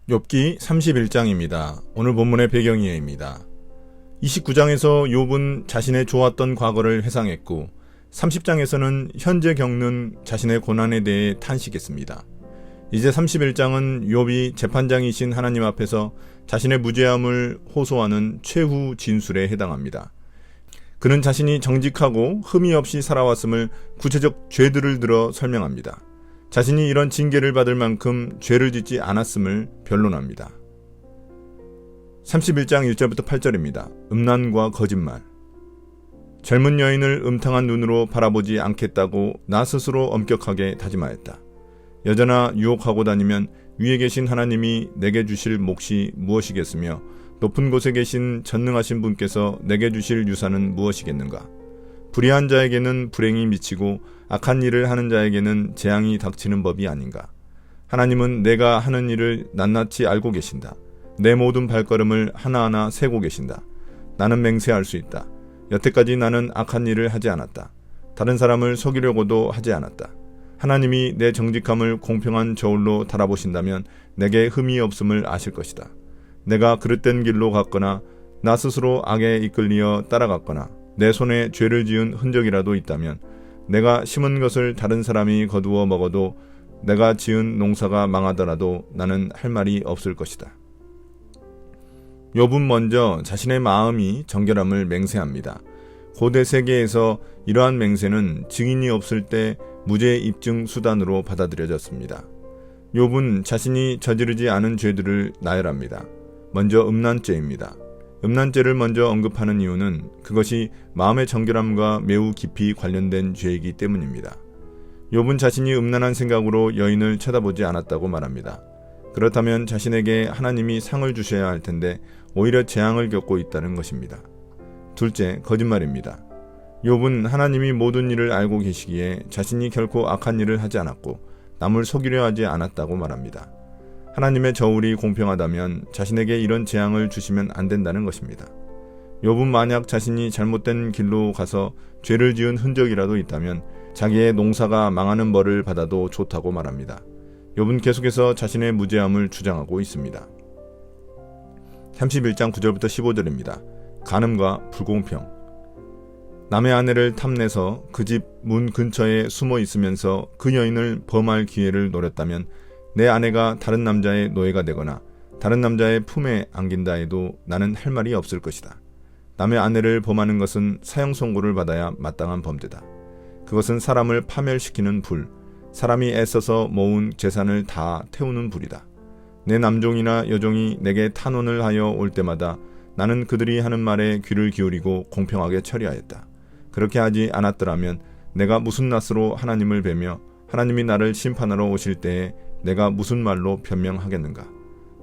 욥기 31장입니다. 오늘 본문의 배경이해입니다. 29장에서 욥은 자신의 좋았던 과거를 회상했고 30장에서는 현재 겪는 자신의 고난에 대해 탄식했습니다. 이제 31장은 욥이 재판장이신 하나님 앞에서 자신의 무죄함을 호소하는 최후 진술에 해당합니다. 그는 자신이 정직하고 흠이 없이 살아왔음을 구체적 죄들을 들어 설명합니다. 자신이 이런 징계를 받을 만큼 죄를 짓지 않았음을 변론합니다. 31장 1절부터 8절입니다. 음란과 거짓말. 젊은 여인을 음탕한 눈으로 바라보지 않겠다고 나 스스로 엄격하게 다짐하였다. 여자나 유혹하고 다니면 위에 계신 하나님이 내게 주실 몫이 무엇이겠으며 높은 곳에 계신 전능하신 분께서 내게 주실 유산은 무엇이겠는가. 불의한 자에게는 불행이 미치고 악한 일을 하는 자에게는 재앙이 닥치는 법이 아닌가. 하나님은 내가 하는 일을 낱낱이 알고 계신다. 내 모든 발걸음을 하나하나 세고 계신다. 나는 맹세할 수 있다. 여태까지 나는 악한 일을 하지 않았다. 다른 사람을 속이려고도 하지 않았다. 하나님이 내 정직함을 공평한 저울로 달아보신다면 내게 흠이 없음을 아실 것이다. 내가 그릇된 길로 갔거나 나 스스로 악에 이끌리어 따라갔거나 내 손에 죄를 지은 흔적이라도 있다면 내가 심은 것을 다른 사람이 거두어 먹어도 내가 지은 농사가 망하더라도 나는 할 말이 없을 것이다. 욥은 먼저 자신의 마음이 정결함을 맹세합니다. 고대 세계에서 이러한 맹세는 증인이 없을 때 무죄 입증 수단으로 받아들여졌습니다. 욥은 자신이 저지르지 않은 죄들을 나열합니다. 먼저 음란죄입니다. 음란죄를 먼저 언급하는 이유는 그것이 마음의 정결함과 매우 깊이 관련된 죄이기 때문입니다. 욥은 자신이 음란한 생각으로 여인을 쳐다보지 않았다고 말합니다. 그렇다면 자신에게 하나님이 상을 주셔야 할 텐데 오히려 재앙을 겪고 있다는 것입니다. 둘째, 거짓말입니다. 욥은 하나님이 모든 일을 알고 계시기에 자신이 결코 악한 일을 하지 않았고 남을 속이려 하지 않았다고 말합니다. 하나님의 저울이 공평하다면 자신에게 이런 재앙을 주시면 안 된다는 것입니다. 욥은 만약 자신이 잘못된 길로 가서 죄를 지은 흔적이라도 있다면 자기의 농사가 망하는 벌을 받아도 좋다고 말합니다. 욥은 계속해서 자신의 무죄함을 주장하고 있습니다. 31장 9절부터 15절입니다. 간음과 불공평. 남의 아내를 탐내서 그 집 문 근처에 숨어 있으면서 그 여인을 범할 기회를 노렸다면 내 아내가 다른 남자의 노예가 되거나 다른 남자의 품에 안긴다 해도 나는 할 말이 없을 것이다. 남의 아내를 범하는 것은 사형 선고를 받아야 마땅한 범죄다. 그것은 사람을 파멸시키는 불, 사람이 애써서 모은 재산을 다 태우는 불이다. 내 남종이나 여종이 내게 탄원을 하여 올 때마다 나는 그들이 하는 말에 귀를 기울이고 공평하게 처리하였다. 그렇게 하지 않았더라면 내가 무슨 낯으로 하나님을 뵈며 하나님이 나를 심판하러 오실 때에 내가 무슨 말로 변명하겠는가.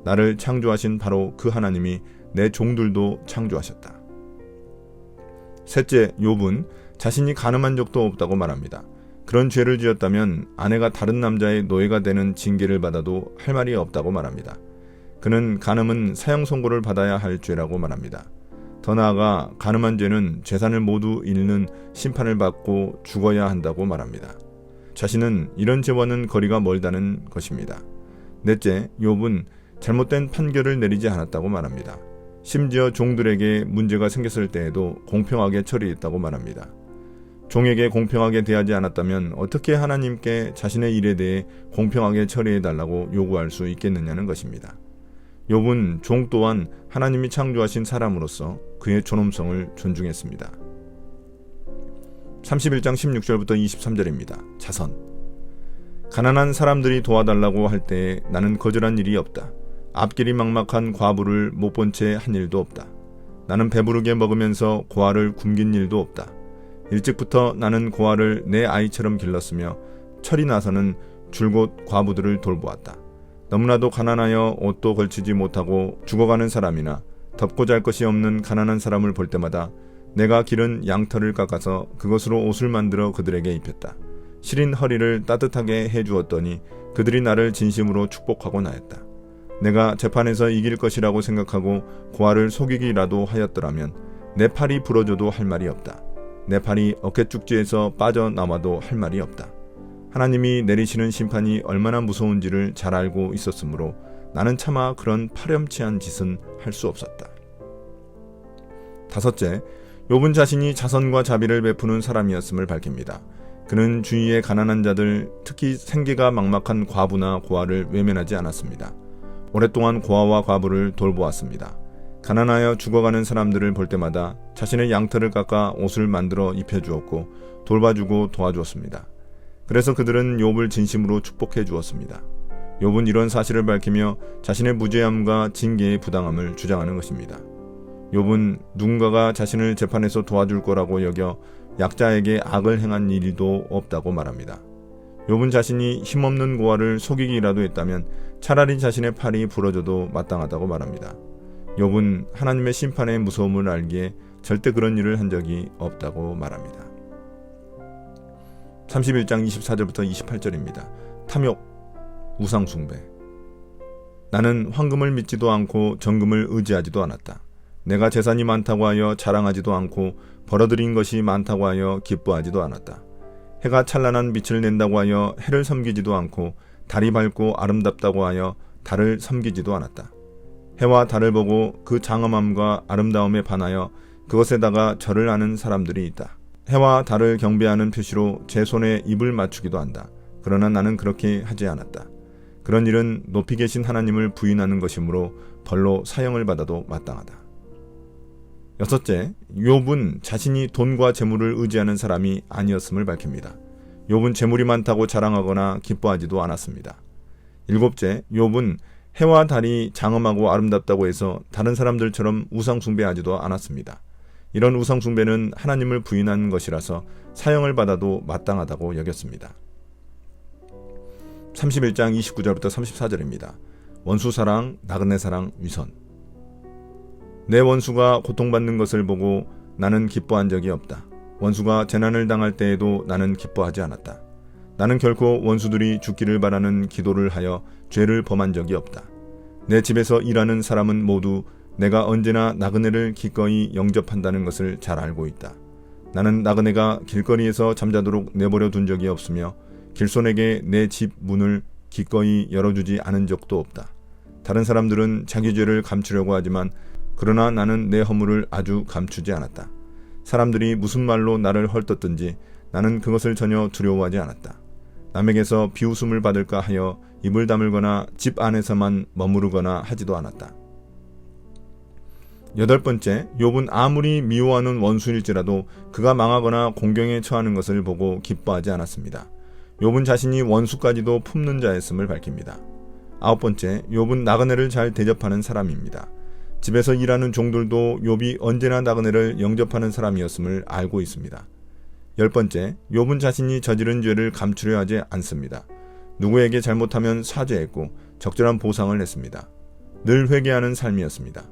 나를 창조하신 바로 그 하나님이 내 종들도 창조하셨다. 셋째, 욥은 자신이 간음한 적도 없다고 말합니다. 그런 죄를 지었다면 아내가 다른 남자의 노예가 되는 징계를 받아도 할 말이 없다고 말합니다. 그는 간음은 사형 선고를 받아야 할 죄라고 말합니다. 더 나아가 간음한 죄는 재산을 모두 잃는 심판을 받고 죽어야 한다고 말합니다. 자신은 이런 죄와는 거리가 멀다는 것입니다. 넷째, 욥은 잘못된 판결을 내리지 않았다고 말합니다. 심지어 종들에게 문제가 생겼을 때에도 공평하게 처리했다고 말합니다. 종에게 공평하게 대하지 않았다면 어떻게 하나님께 자신의 일에 대해 공평하게 처리해달라고 요구할 수 있겠느냐는 것입니다. 욥은 종 또한 하나님이 창조하신 사람으로서 그의 존엄성을 존중했습니다. 31장 16절부터 23절입니다. 자선. 가난한 사람들이 도와달라고 할 때에 나는 거절한 일이 없다. 앞길이 막막한 과부를 못 본 채 한 일도 없다. 나는 배부르게 먹으면서 고아를 굶긴 일도 없다. 일찍부터 나는 고아를 내 아이처럼 길렀으며 철이 나서는 줄곧 과부들을 돌보았다. 너무나도 가난하여 옷도 걸치지 못하고 죽어가는 사람이나 덮고 잘 것이 없는 가난한 사람을 볼 때마다 내가 기른 양털을 깎아서 그것으로 옷을 만들어 그들에게 입혔다. 시린 허리를 따뜻하게 해주었더니 그들이 나를 진심으로 축복하고 나였다. 내가 재판에서 이길 것이라고 생각하고 고아를 속이기라도 하였더라면 내 팔이 부러져도 할 말이 없다. 내 팔이 어깨축지에서 빠져나와도 할 말이 없다. 하나님이 내리시는 심판이 얼마나 무서운지를 잘 알고 있었으므로 나는 차마 그런 파렴치한 짓은 할 수 없었다. 다섯째, 욥은 자신이 자선과 자비를 베푸는 사람이었음을 밝힙니다. 그는 주위의 가난한 자들, 특히 생계가 막막한 과부나 고아를 외면하지 않았습니다. 오랫동안 고아와 과부를 돌보았습니다. 가난하여 죽어가는 사람들을 볼 때마다 자신의 양털을 깎아 옷을 만들어 입혀주었고 돌봐주고 도와주었습니다. 그래서 그들은 욥을 진심으로 축복해 주었습니다. 욥은 이런 사실을 밝히며 자신의 무죄함과 징계의 부당함을 주장하는 것입니다. 욥은 누군가가 자신을 재판에서 도와줄 거라고 여겨 약자에게 악을 행한 일도 없다고 말합니다. 욥은 자신이 힘없는 고아를 속이기라도 했다면 차라리 자신의 팔이 부러져도 마땅하다고 말합니다. 욥은 하나님의 심판의 무서움을 알기에 절대 그런 일을 한 적이 없다고 말합니다. 31장 24절부터 28절입니다. 탐욕, 우상숭배. 나는 황금을 믿지도 않고 정금을 의지하지도 않았다. 내가 재산이 많다고 하여 자랑하지도 않고 벌어들인 것이 많다고 하여 기뻐하지도 않았다. 해가 찬란한 빛을 낸다고 하여 해를 섬기지도 않고 달이 밝고 아름답다고 하여 달을 섬기지도 않았다. 해와 달을 보고 그 장엄함과 아름다움에 반하여 그것에다가 절을 하는 사람들이 있다. 해와 달을 경배하는 표시로 제 손에 입을 맞추기도 한다. 그러나 나는 그렇게 하지 않았다. 그런 일은 높이 계신 하나님을 부인하는 것이므로 벌로 사형을 받아도 마땅하다. 여섯째, 욥은 자신이 돈과 재물을 의지하는 사람이 아니었음을 밝힙니다. 욥은 재물이 많다고 자랑하거나 기뻐하지도 않았습니다. 일곱째, 욥은 해와 달이 장엄하고 아름답다고 해서 다른 사람들처럼 우상숭배하지도 않았습니다. 이런 우상숭배는 하나님을 부인하는 것이라서 사형을 받아도 마땅하다고 여겼습니다. 31장 29절부터 34절입니다. 원수사랑, 나그네사랑, 위선. 내 원수가 고통받는 것을 보고 나는 기뻐한 적이 없다. 원수가 재난을 당할 때에도 나는 기뻐하지 않았다. 나는 결코 원수들이 죽기를 바라는 기도를 하여 죄를 범한 적이 없다. 내 집에서 일하는 사람은 모두 내가 언제나 나그네를 기꺼이 영접한다는 것을 잘 알고 있다. 나는 나그네가 길거리에서 잠자도록 내버려 둔 적이 없으며 길손에게 내 집 문을 기꺼이 열어주지 않은 적도 없다. 다른 사람들은 자기 죄를 감추려고 하지만 그러나 나는 내 허물을 아주 감추지 않았다. 사람들이 무슨 말로 나를 헐뜯든지 나는 그것을 전혀 두려워하지 않았다. 남에게서 비웃음을 받을까 하여 입을 다물거나 집 안에서만 머무르거나 하지도 않았다. 여덟 번째, 욥은 아무리 미워하는 원수일지라도 그가 망하거나 공경에 처하는 것을 보고 기뻐하지 않았습니다. 욥은 자신이 원수까지도 품는 자였음을 밝힙니다. 아홉 번째, 욥은 나그네를 잘 대접하는 사람입니다. 집에서 일하는 종들도 욥이 언제나 나그네를 영접하는 사람이었음을 알고 있습니다. 열 번째, 욥은 자신이 저지른 죄를 감추려 하지 않습니다. 누구에게 잘못하면 사죄했고 적절한 보상을 했습니다. 늘 회개하는 삶이었습니다.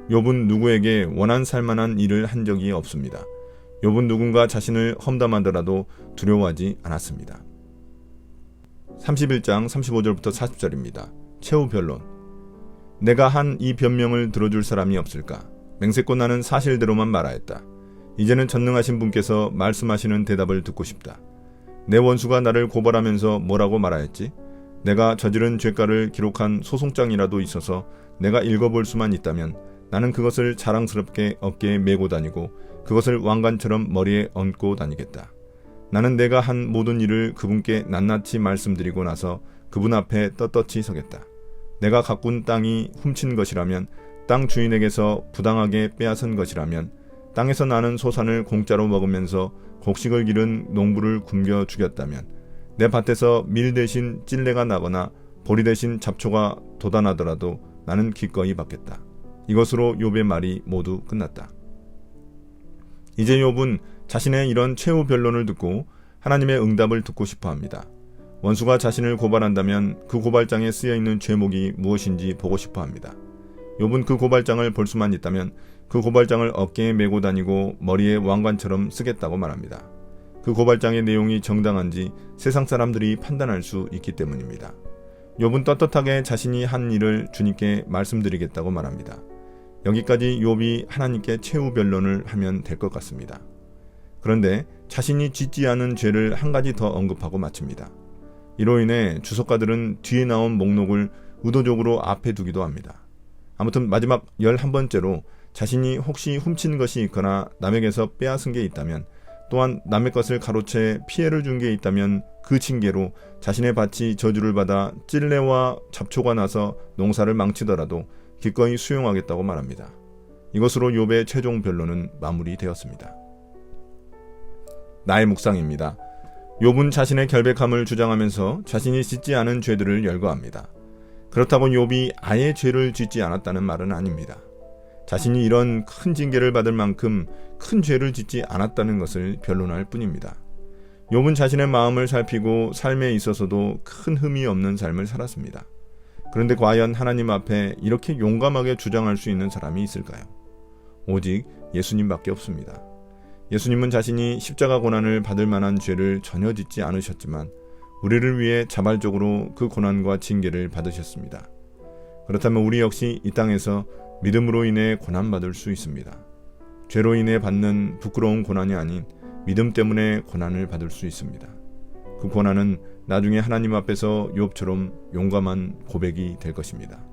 욥은 누구에게 원한 살만한 일을 한 적이 없습니다. 욥은 누군가 자신을 험담하더라도 두려워하지 않았습니다. 31장 35절부터 40절입니다. 최후 변론. 내가 한 이 변명을 들어줄 사람이 없을까? 맹세코 나는 사실대로만 말하였다. 이제는 전능하신 분께서 말씀하시는 대답을 듣고 싶다. 내 원수가 나를 고발하면서 뭐라고 말하였지? 내가 저지른 죄가를 기록한 소송장이라도 있어서 내가 읽어볼 수만 있다면 나는 그것을 자랑스럽게 어깨에 메고 다니고 그것을 왕관처럼 머리에 얹고 다니겠다. 나는 내가 한 모든 일을 그분께 낱낱이 말씀드리고 나서 그분 앞에 떳떳이 서겠다. 내가 가꾼 땅이 훔친 것이라면, 땅 주인에게서 부당하게 빼앗은 것이라면, 땅에서 나는 소산을 공짜로 먹으면서 곡식을 기른 농부를 굶겨 죽였다면, 내 밭에서 밀 대신 찔레가 나거나 보리 대신 잡초가 돋아나더라도 나는 기꺼이 받겠다. 이것으로 욥의 말이 모두 끝났다. 이제 욥은 자신의 이런 최후 변론을 듣고 하나님의 응답을 듣고 싶어 합니다. 원수가 자신을 고발한다면 그 고발장에 쓰여있는 죄목이 무엇인지 보고 싶어 합니다. 욥은 그 고발장을 볼 수만 있다면 그 고발장을 어깨에 메고 다니고 머리에 왕관처럼 쓰겠다고 말합니다. 그 고발장의 내용이 정당한지 세상 사람들이 판단할 수 있기 때문입니다. 욥은 떳떳하게 자신이 한 일을 주님께 말씀드리겠다고 말합니다. 여기까지 욥이 하나님께 최후 변론을 하면 될 것 같습니다. 그런데 자신이 짓지 않은 죄를 한 가지 더 언급하고 마칩니다. 이로 인해 주석가들은 뒤에 나온 목록을 의도적으로 앞에 두기도 합니다. 아무튼 마지막 11번째로 자신이 혹시 훔친 것이 있거나 남에게서 빼앗은 게 있다면, 또한 남의 것을 가로채 피해를 준 게 있다면 그 징계로 자신의 밭이 저주를 받아 찔레와 잡초가 나서 농사를 망치더라도 기꺼이 수용하겠다고 말합니다. 이것으로 욥의 최종 변론은 마무리되었습니다. 나의 묵상입니다. 욥은 자신의 결백함을 주장하면서 자신이 짓지 않은 죄들을 열거합니다. 그렇다고 욥이 아예 죄를 짓지 않았다는 말은 아닙니다. 자신이 이런 큰 징계를 받을 만큼 큰 죄를 짓지 않았다는 것을 변론할 뿐입니다. 욥은 자신의 마음을 살피고 삶에 있어서도 큰 흠이 없는 삶을 살았습니다. 그런데 과연 하나님 앞에 이렇게 용감하게 주장할 수 있는 사람이 있을까요? 오직 예수님밖에 없습니다. 예수님은 자신이 십자가 고난을 받을 만한 죄를 전혀 짓지 않으셨지만 우리를 위해 자발적으로 그 고난과 징계를 받으셨습니다. 그렇다면 우리 역시 이 땅에서 믿음으로 인해 고난받을 수 있습니다. 죄로 인해 받는 부끄러운 고난이 아닌 믿음 때문에 고난을 받을 수 있습니다. 그 고난은 나중에 하나님 앞에서 욥처럼 용감한 고백이 될 것입니다.